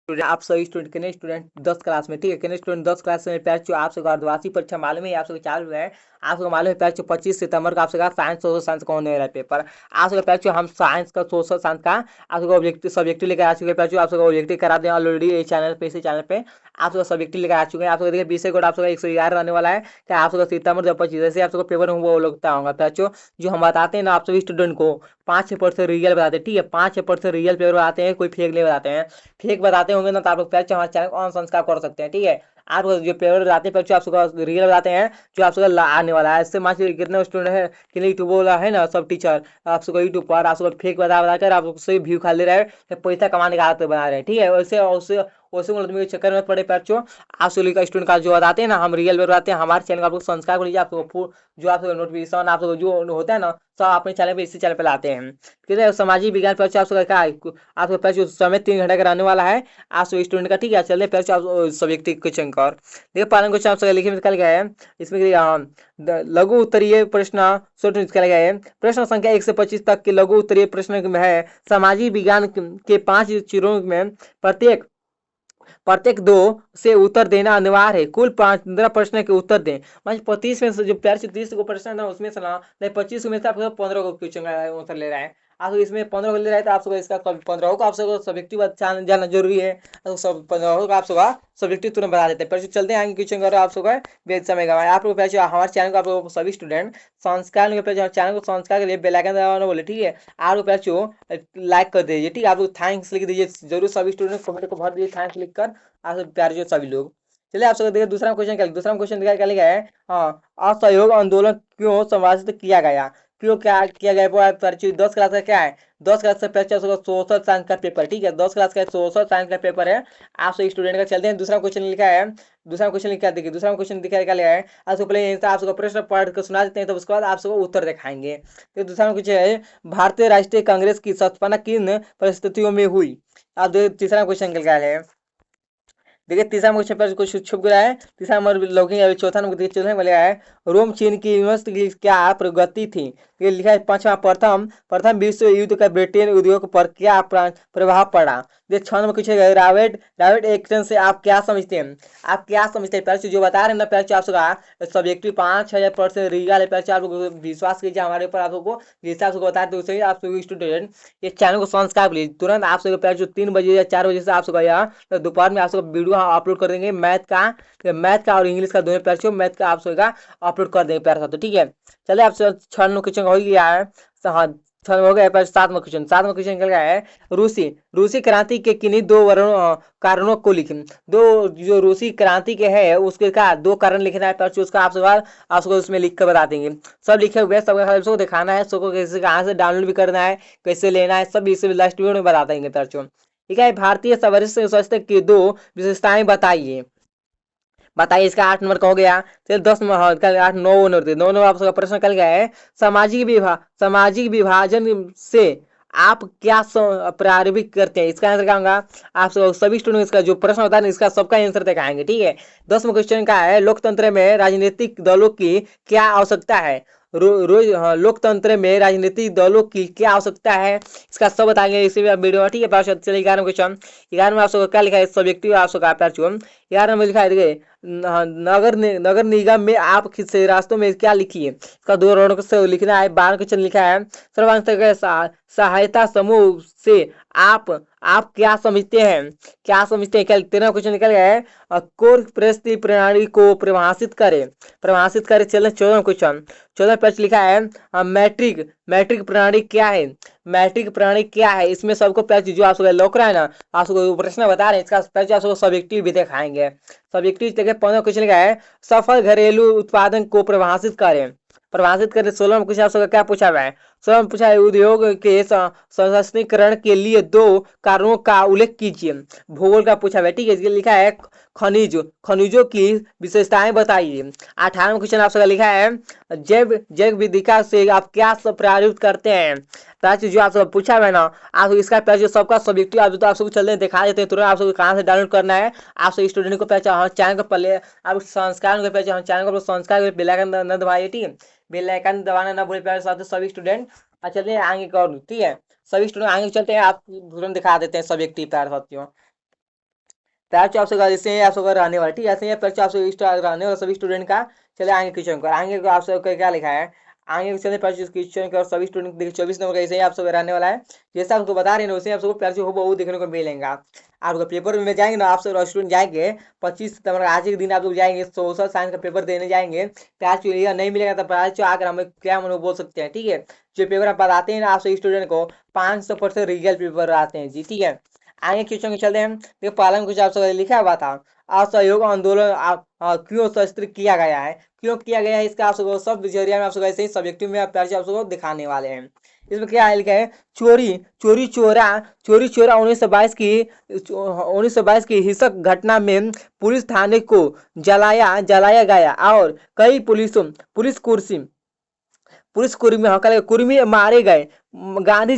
आप सभी स्टूडेंट कितने स्टूडेंट 10 क्लास में, ठीक है, कितने स्टूडेंट 10 क्लास में प्यार चो आप सबका अर्धवार्षिक परीक्षा मालूम है, आप सबको चालू है। आप सबको मालूम है प्यार चो 25 सितंबर को आप सबका साइंस सोशल साइंस का होने वाला है पेपर। आप सबका प्यार चो हम साइंस का सोशल साइंस का आप सबको ऑब्जेक्टिव सब्जेक्टिव लेकर आ चुके हैं प्यार चो, आप सबको ऑब्जेक्टिव करा दें ऑलरेडी ये चैनल पे, इसी चैनल पे आप सबका सब्जेक्टिव लेकर आ चुके हैं। आप सबको देखिए 20 कोड आप सबका 111 रहने वाला है। क्या आप सबका सितंबर 2025 जैसे आप सबको पेपर वो लगता होगा प्यार चो, जो हम बताते हैं ना आप सभी स्टूडेंट को 5-6% रियल बताते हैं, ठीक है, 5-6% रियल पेपर बताते हैं, कोई फेक नहीं बताते हैं। फेक बताते होंगे ना तो आप लोग पहले हमारे चैनल को ऑन सब्सक्राइब कर सकते हैं, ठीक है। आप जो पेपर बताते हैं आप सबका रियल बताते हैं, जो आप सबका आने वाला है। इससे मान लीजिए कितने स्टूडेंट है कि यूट्यूब वाला है ना सब टीचर आप सबको यूट्यूब पर आप सबको फेक बता बता कर आप लोग से व्यू खा ले रहे हैं, पैसा कमाने का आदत बना रहे हैं, ठीक है। वैसे उससे वैसे के चक्कर में पड़े पैर आप सभी का स्टूडेंट का जो बताते हैं ना हम रियल बताते हैं, हमारे चैनल का आप लोग सब्सक्राइब कर लीजिए। आप लोग जो आप नोटिफिकेशन आप लोग जो होता है ना सब अपने चैनल पे इसी चैनल पे लाते हैं। ठीक है, सामाजिक विज्ञान पर आप सबका क्या है, आपका पैर जो समय 3 घंटे का रहने वाला है आप सब स्टूडेंट का, ठीक है। चलिए पैर आप सब्जेक्टिव क्वेश्चन का और देखिए पालन क्वेश्चन आप सबका लिखे में निकल गया है। इसमें लघु उत्तरीय प्रश्न शॉर्ट निकल गया है। प्रश्न संख्या 1 से 25 तक के लघु उत्तरीय प्रश्न में है सामाजिक विज्ञान के 5 चीजों में प्रत्येक प्रत्येक 2 से उत्तर देना अनिवार्य है। कुल 15 प्रश्न के उत्तर दें। मतलब 25 में से जो प्यार से 30 को प्रश्न है उसमें से ना 25 में से आपको 15 को क्वेश्चन का उत्तर ले रहा है। आप इसमें 15 को ले रहा है तो आप सबको इसका 15 को आप सबको सब्जेक्टिव जानना जरूरी है। तो सब 15 को आप सबका सब्जेक्टिव तुरंत बता देते हैं। पर चलते हैं आगे क्वेश्चन करो आप सबका बेच समय का आप लोग हमारे चैनल को आप लोग सभी स्टूडेंट संस्कार चैनल को संस्कार के लिए बेल आइकन दबाना बोले, ठीक है। आप लोग लाइक कर दीजिए, ठीक है। आप लोग थैंक्स लिख दीजिए जरूर, सभी स्टूडेंट कमेंट को भर दीजिए थैंक्स लिख कर आप सब प्यारे जो सभी लोग। चलिए आप सबको देखिए दूसरा क्वेश्चन क्या लिखा है। हाँ, असहयोग आंदोलन क्यों संवादित किया गया, क्यों क्या किया गया वो परिचय 10 क्लास का क्या है, 10 क्लास का परिचय सोशल साइंस का पेपर, ठीक है, 10 क्लास का सोशल साइंस का पेपर है आप सब स्टूडेंट का। चलते हैं दूसरा क्वेश्चन लिखा है। दूसरा क्वेश्चन लिखा देखिए, दूसरा क्वेश्चन दिखा क्या लिखा है आपको पहले आप सबको प्रश्न पढ़ कर सुना देते हैं तो उसके बाद आप सबको उत्तर दिखाएंगे। तो दूसरा क्वेश्चन है भारतीय राष्ट्रीय कांग्रेस की स्थापना किन परिस्थितियों में हुई। आप तीसरा क्वेश्चन क्या है देखिए, तीसरा क्वेश्चन पर कुछ छुप गया है। तीसरा नंबर लौकिंग अभी चौथा नंबर देखिए, चौथा नंबर है रोम चीन की यूनिवर्सिटी की क्या प्रगति थी। ये लिखा है पांचवा प्रथम प्रथम विश्व युद्ध का ब्रिटेन उद्योग पर क्या प्रभाव पड़ा। ये 6 नंबर पूछे गए रावेट रावेट एक्शन से आप क्या समझते हैं, आप क्या समझते हैं पहले जो बता रहे हैं ना पहले आप सबका सब्जेक्टिव 5-6% रियल है पहले आप लोग विश्वास कीजिए हमारे ऊपर। आप लोगों को जैसे आप सबको बता रहे थे आप सभी स्टूडेंट ये चैनल को सब्सक्राइब कीजिए तुरंत। आप सबके पहले जो 3 बजे या 4 बजे से आप सबका यहाँ तो दोपहर में आप सबको वीडियो अपलोड कर देंगे मैथ का और इंग्लिश का दोनों पैर मैथ का आप सबका अपलोड कर देंगे प्यार साथ, तो ठीक है। चलिए आप 6 नंबर क्वेश्चन हो गया है। हाँ 6 हो गया पर 7वां क्वेश्चन निकल गया है रूसी रूसी क्रांति के किन्हीं 2 कारणों को लिखें। दो जो रूसी क्रांति के है उसके का 2 कारण लिखना है पर उसका आप सबको उसमें लिख कर बता देंगे। सब लिखे हुए सबको दिखाना है, सबको कैसे कहाँ से डाउनलोड भी करना है, कैसे लेना है, सब इसे लास्ट वीडियो में बता देंगे तरचो, ठीक है। भारतीय स्वास्थ्य की 2 विशेषताएं बताइए। बताइए इसका 8 नंबर का हो गया। चलिए 10 नंबर 8 9 नंबर आप सबका प्रश्न कल गया है सामाजिक विभाजन से आप क्या प्रारंभिक करते हैं। इसका आंसर क्या होगा आप सभी स्टूडेंट इसका जो प्रश्न होता है ना इसका सबका आंसर दिखाएंगे, ठीक है। 10वां क्वेश्चन का है लोकतंत्र में राजनीतिक दलों की क्या आवश्यकता है। रोज हाँ, लोकतंत्र में राजनीतिक दलों की क्या आवश्यकता है इसका सब बताएंगे इसी वीडियो में, ठीक है। चलिए 11वां क्वेश्चन 11 में आप सबको क्या लिखा है सब्जेक्टिव आप सबका प्यार चुन 11 में लिखा है देखिए नगर निगम में आप किस रास्तों में क्या लिखिए इसका 2 राउंड से लिखना है। 12 क्वेश्चन लिखा है सर्वांग सहायता समूह से आप क्या समझते हैं क्या 13 क्वेश्चन निकल गया है कोर परिस्थिति प्रणाली को परिभाषित करे। चलिए 14 क्वेश्चन 14 प्रश्न लिखा है मैट्रिक प्रणाली क्या है। मैट्रिक प्रणाली क्या है इसमें सबको पहले जो आप सबको लौक रहा है ना आप सबको प्रश्न बता रहे हैं इसका पहले आप सबको सब्जेक्टिव भी दिखाएंगे। सब्जेक्टिव देखिए 15 क्वेश्चन लिखा है सफल घरेलू उत्पादन को परिभाषित करें। 16 में कुछ आप सबका क्या पूछा हुआ है 16 में पूछा है उद्योग के सशक्तिकरण के लिए 2 कारणों का उल्लेख कीजिए। भूगोल का पूछा हुआ है, ठीक है। इसके लिखा है खनिजों की विशेषताएं बताइए। 18 में क्वेश्चन आप सबका लिखा है जैव विधिका से आप क्या प्रारूपित करते हैं। जो आप सब पूछा हुआ है ना आप इसका पहले जो सबका सब्जेक्टिव आप तो आप सबको चलते दिखा देते हैं तुरंत आप सबको कहाँ से डाउनलोड करना है। आप सब स्टूडेंट को पहले चैनल को पहले आप संस्कार को पहले चैनल को संस्कार बेल आइकन न दबाइए, ठीक है। बेल आइकन दबाना ना भूले प्यारे साथ सभी स्टूडेंट। चलिए आगे कर ठीक है सभी स्टूडेंट आगे चलते हैं आप तुरंत दिखा देते हैं सब्जेक्टिव प्यारे साथियों। पैच आपसे जैसे आपसे रहने वाला, ठीक है, ऐसे ही पैच आपसे रहने वाला सभी स्टूडेंट का। चले आगे क्वेश्चन कर, आगे आपसे क्या लिखा है, आगे चले पैच क्वेश्चन का सभी स्टूडेंट देखिए 24 नंबर का ऐसे ही आपसे रहने वाला है। जैसे आपको बता रहे हैं वैसे आपको पैच हो वो देखने को मिलेगा। आपका पेपर में जाएंगे ना, आपसे स्टूडेंट जाएंगे 25 सितंबर आज के दिन आप लोग जाएंगे सोशल साइंस का पेपर देने जाएंगे। पैच नहीं मिलेगा तो पैच आकर हमें क्या मन बोल सकते हैं, ठीक है। जो पेपर आप बताते हैं ना आपसे स्टूडेंट को 500% रियल पेपर आते हैं जी, ठीक है। आगे क्वेश्चन चलते हैं, देखो पहला में कुछ आपसे लिखा हुआ था, असहयोग आंदोलन क्यों सशस्त्र किया गया है, क्यों किया गया है, इसका आपको सब जरिया में आपको ऐसे ही सब्जेक्टिव में आपको दिखाने वाले हैं। इसमें क्या लिखा है, चोरी चोरी चोरा 1922 की हिंसक घटना में पुलिस थाने को जलाया गया और कई पुलिस कुर्मी मारे गए। गांधी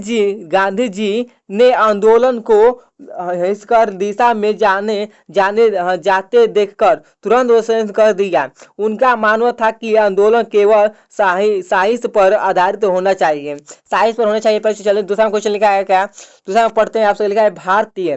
जी ने आंदोलन को हिंसक दिशा में जाते देखकर तुरंत वसूल कर दिया। उनका मानना था कि आंदोलन केवल साजिश पर आधारित होना चाहिए, पर चलिए दूसरा क्वेश्चन लिखा है क्या, दूसरा पढ़ते हैं, आपसे लिखा है भारतीय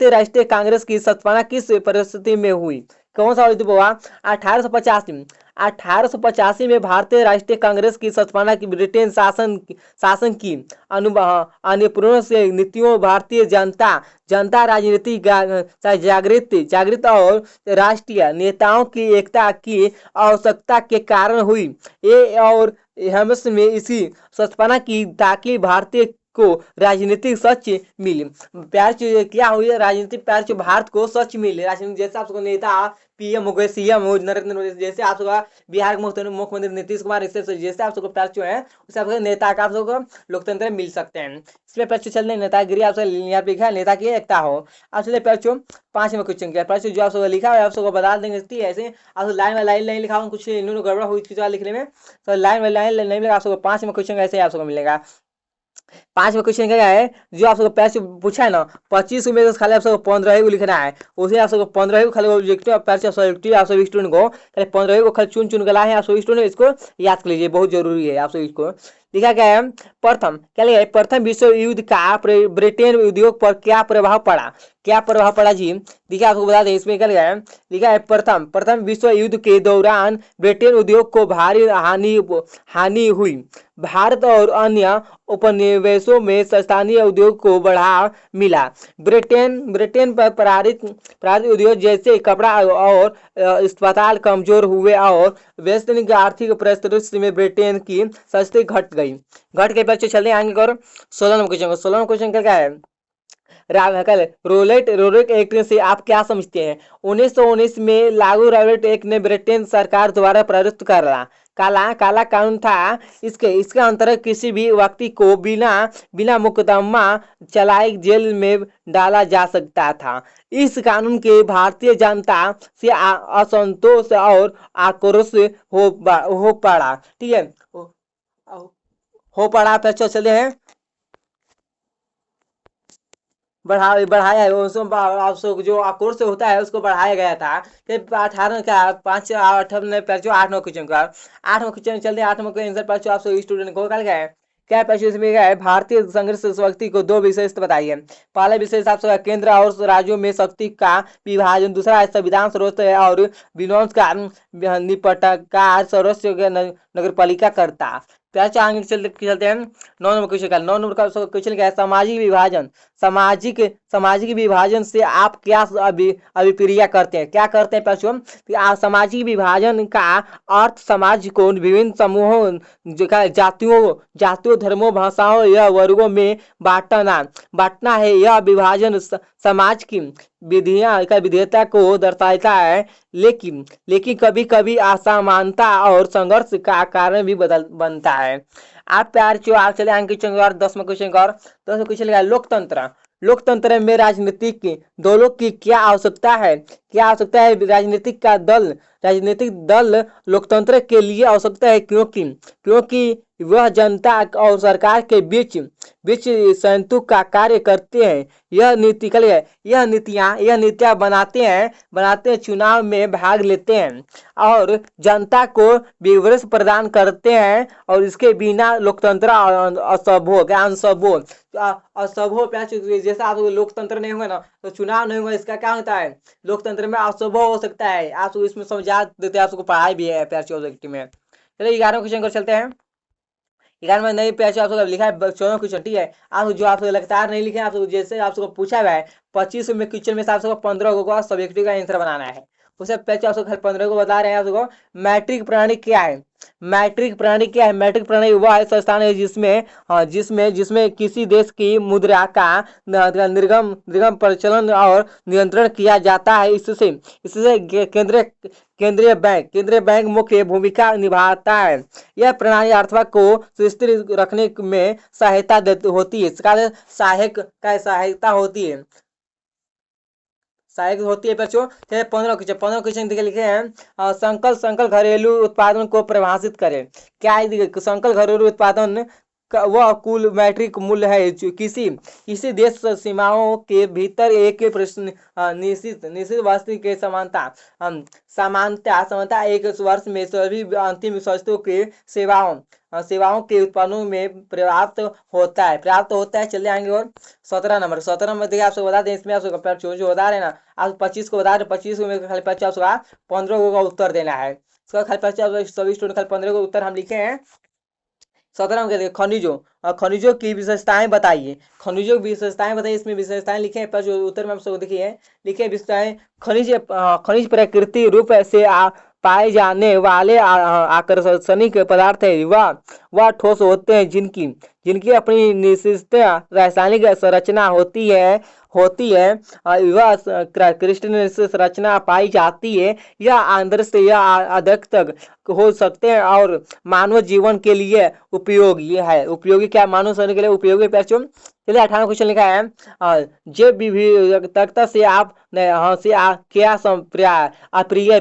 राष्ट्रीय कांग्रेस की स्थापना किस परिस्थिति में हुई, कौन सा हुआ, 1885 में भारतीय राष्ट्रीय कांग्रेस की स्थापना की ब्रिटेन शासन की अनुपूर्ण से नीतियों भारतीय जनता राजनीतिक जागृत और राष्ट्रीय नेताओं की एकता की आवश्यकता के कारण हुई। ये और हेमस में इसी स्थापना की ताकि भारतीय को राजनीतिक सच मिले। प्यार क्या हुई, राजनीतिक प्यार भारत को सच मिले, राजनीतिक जैसे आपको नेता पीएम हो गए, सीएम हो नरेंद्र मोदी, जैसे आप बिहार के मुख्यमंत्री नीतीश कुमार, इससे जैसे आप सबको प्यार जो है उससे आपको नेता का आप सबको लोकतंत्र मिल सकते हैं। इसमें पैर चलने नेतागिरी आपसे यहाँ पे लिखा है, नेता की एकता हो। आप चलिए पैर 5 में क्वेश्चन किया, पैर जो आप सबको लिखा है आप सबको बता देंगे, ऐसे आप लाइन लिखा हूँ, कुछ इन्होंने गड़बड़ हुई लिखने में, तो लाइन नहीं मिलेगा आप सबको। 5 में क्वेश्चन ऐसे आप सबको मिलेगा। 5 में क्वेश्चन क्या है, जो आप सबको पैसे पूछा है ना 25 में से खाली आप सबको 15 को लिखना है, उसे आप सबको 15 को खाली ऑब्जेक्टिव पैसे आप सब स्टूडेंट को खाली 15 को खाली चुन के लाए हैं आप सब स्टूडेंट, इसको याद कर लीजिए, बहुत जरूरी है आप सब इसको। लिखा क्या है, प्रथम क्या लिखा है, प्रथम विश्व युद्ध का ब्रिटेन उद्योग पर क्या प्रभाव पड़ा जी, देखिए आपको बता दें इसमें क्या लिखा है प्रथम विश्व युद्ध के दौरान ब्रिटेन उद्योग को भारी हानि हुई। भारत और अन्य उपनिवेशों में स्थानीय उद्योग को बढ़ावा मिला। ब्रिटेन पर पारित उद्योग जैसे कपड़ा और अस्पताल कमजोर हुए और वैश्विक आर्थिक परिस्थिति में ब्रिटेन की सस्ती घट के बच्चे चलते आगे और 16 क्वेश्चन क्या है, रोलेट एक्ट से आप क्या समझते हैं। 1919 में लागू रोलेट एक्ट ने ब्रिटेन सरकार द्वारा प्रयुक्त काला कानून था। इसके अंतर्गत किसी भी व्यक्ति को बिना मुकदमा चलाए जेल में डाला जा सकता था। इस कानून के भारतीय जनता से असंतोष और आक्रोश हो पड़ा, ठीक है, हो पड़ा। तो चलते हैं, बढ़ाया है उसको जो आक्रोश से होता है उसको बढ़ाया गया था। 18 का 5 8 में 8 क्वेश्चन का 8 क्वेश्चन चलते हैं, 8 का आंसर पर आप स्टूडेंट को क्या है, क्या पैसे में क्या है, भारतीय संघर्ष शक्ति को 2 विशेषता बताइए। पहला विशेष आपसे केंद्र और राज्यों में शक्ति का विभाजन, दूसरा है संविधान सर्वोच्च और विनोद का निपटकार सर्वोच्च नगर पालिका करता। तो आगे चलते हैं 9 नंबर क्वेश्चन का। 9 नंबर का क्वेश्चन क्या है, सामाजिक विभाजन से आप क्या अभिप्राय करते हैं, क्या करते हैं बच्चों, सामाजिक विभाजन का अर्थ समाज को विभिन्न समूहों जातियों धर्मों भाषाओं या वर्गों में बांटना है। यह विभाजन समाज की विधेयता को दर्शाता है, लेकिन कभी कभी असमानता और संघर्ष का कारण भी बनता है। आप प्यार जो आप चले आगे क्वेश्चन और 10वां क्वेश्चन और 10वां क्वेश्चन लगा, लोकतंत्र में राजनीतिक दलों की क्या आवश्यकता है, राजनीतिक दल लोकतंत्र के लिए आवश्यकता है, क्योंकि वह जनता और सरकार के बीच बीच संतुक का कार्य करते हैं। यह नीति यह नीतियाँ बनाते हैं, चुनाव में भाग लेते हैं और जनता को विवरण प्रदान करते हैं, और इसके बिना लोकतंत्र असंभव हो। जैसा आप लोकतंत्र नहीं होगा ना तो चुनाव नहीं होगा, इसका क्या होता है, लोकतंत्र में असंभव हो सकता है। आप इसमें समझा देते हैं, आपको पढ़ाई भी है प्यार चौदह में। चलिए 11वें क्वेश्चन को चलते हैं। 11 में नहीं प्यार आप लिखा है 14 क्वेश्चन, ठीक है। आप जो आप लगातार नहीं लिखे, आप जैसे आपको पूछा हुआ है 25 में क्वेश्चन में से आपको 15 को सब्जेक्टिव का आंसर बनाना है। उसे पहले आपको 15 को बता रहे हैं आपको। मैट्रिक प्रणाली क्या है? मैट्रिक प्रणाली क्या है? मैट्रिक प्रणाली वह संस्थान है जिसमें किसी देश की मुद्रा का निर्गम प्रचलन और नियंत्रण किया जाता है। इससे केंद्रीय बैंक मुख्य भूमिका निभाता है। यह प्रणाली अर्थव्यवस्था को स्थिर रखने में सहायता होती है। सहायता होती है बच्चों। 15 क्वेश्चन लिखे हैं। संकल घरेलू उत्पादन को परिभाषित करें। क्या है संकल घरेलू उत्पादन? वह कुल मैट्रिक मूल्य है जो किसी देश सीमाओं के भीतर एक निश्चित वस्तु के समानता एक वर्ष में सभी अंतिम वस्तुओं के सेवाओं के उत्पादनों में पर्याप्त होता है। चले आएंगे और 17 नंबर देखिए, आपको बता दें इसमें आपको जो बता रहे हैं ना, आप 25 को बता रहे, 25 में खाली 50 का 15 का उत्तर देना है। इसका खाली 50 सभी स्टूडेंट खाली 15 को उत्तर हम लिखे हैं। 17 में खनिजों की विशेषताएं बताइए। खनिजों की विशेषताएं बताइए, इसमें विशेषताएं लिखे हैं। पर जो उत्तर में हम सब देखिए लिखे विशेषताएं। खनिज प्रकृति रूप से पाए जाने वाले आकर्षणिक पदार्थ है। वह ठोस होते हैं जिनकी अपनी निश्चित रासायनिक संरचना होती है। वह क्रिस्टलीय संरचना पाई जाती है। यह आंतरिक से या अधिक तक हो सकते हैं और मानव जीवन के लिए उपयोगी क्या मानव शरीर के लिए उपयोगी बच्चों। चलिए 18 क्वेश्चन लिखा है। जैव विविधता से आप क्या अप्रिय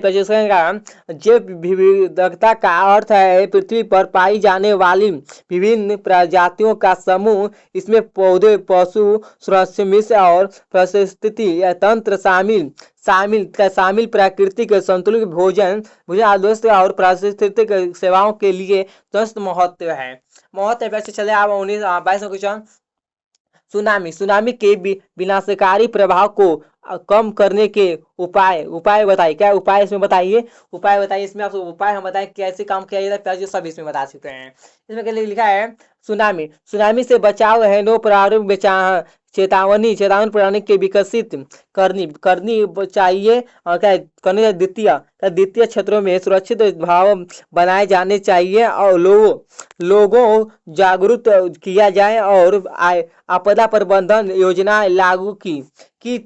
जैव विविधता का अर्थ है पृथ्वी पर पाई जाने वाली विभिन्न प्रजातियों का समूह। इसमें पौधे, पशु, सूक्ष्मजीव और पारिस्थितिकी तंत्र शामिल प्राकृतिक संतुलित भोजन आदर्श और पारिस्थितिक सेवाओं के लिए स्वस्थ महत्व है। चले आप 22 क्वेश्चन। सुनामी के विनाशकारी प्रभाव को कम करने के उपाय बताइए। क्या उपाय इसमें बताइए? इसमें आपको उपाय हम बताएं कैसे काम किया जाता है, सब इसमें बता सकते हैं। इसमें क्या लिखा है? सुनामी से बचाव हेतु प्रारंभ चेतावनी प्रणाली के विकसित करनी चाहिए। और क्या करनी है? द्वितीय क्षेत्रों में सुरक्षित भाव बनाए जाने चाहिए और लोगों जागरूक किया जाए और आपदा प्रबंधन योजना लागू की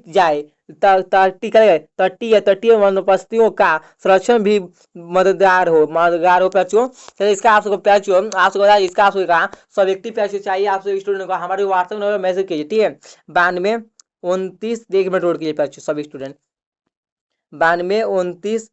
जाए। तटीय वनस्पतियों का संरक्षण भी मददगार हो बच्चों। चलिए इसका आपको बताया, इसका आपको सब्जेक्टिव पैसे चाहिए आपसे स्टूडेंट को हमारे व्हाट्सएप नंबर मैसेज कीजिए, ठीक है। 92 29 एक मिनट रोड कीजिए सभी स्टूडेंट। 92 29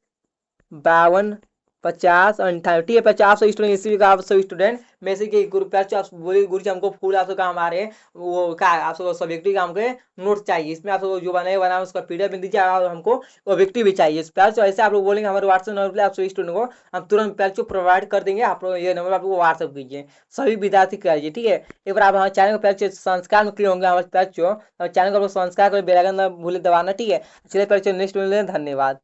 52 50 58, ठीक है। 50 स्टूडेंट इसी का आप सभी स्टूडेंट मैसेज के ग्रुप आप बोलिए गुरु जी हमको फुल आपको काम आ रहे हैं, वो क्या आपको सब्जेक्टिव काम के नोट चाहिए। इसमें आपको जो बना उसका पीडीएफ में दीजिए और हमको ऑब्जेक्टिव भी चाहिए। तो ऐसे आप लोग बोलेंगे हमारे व्हाट्सएप नंबर पर आप सभी स्टूडेंट को हम तुरंत पैच प्रोवाइड कर देंगे। आप लोग ये नंबर आपको व्हाट्सएप कीजिए, सभी विद्यार्थी करिए, ठीक है। एक बार आप हमारे चैनल को पैच संस्कार में क्लियर होंगे हमारे पैच चैनल को संस्कार को बेल आइकन न भूले दबाना, ठीक है। चलिए पैच नेक्स्ट में धन्यवाद।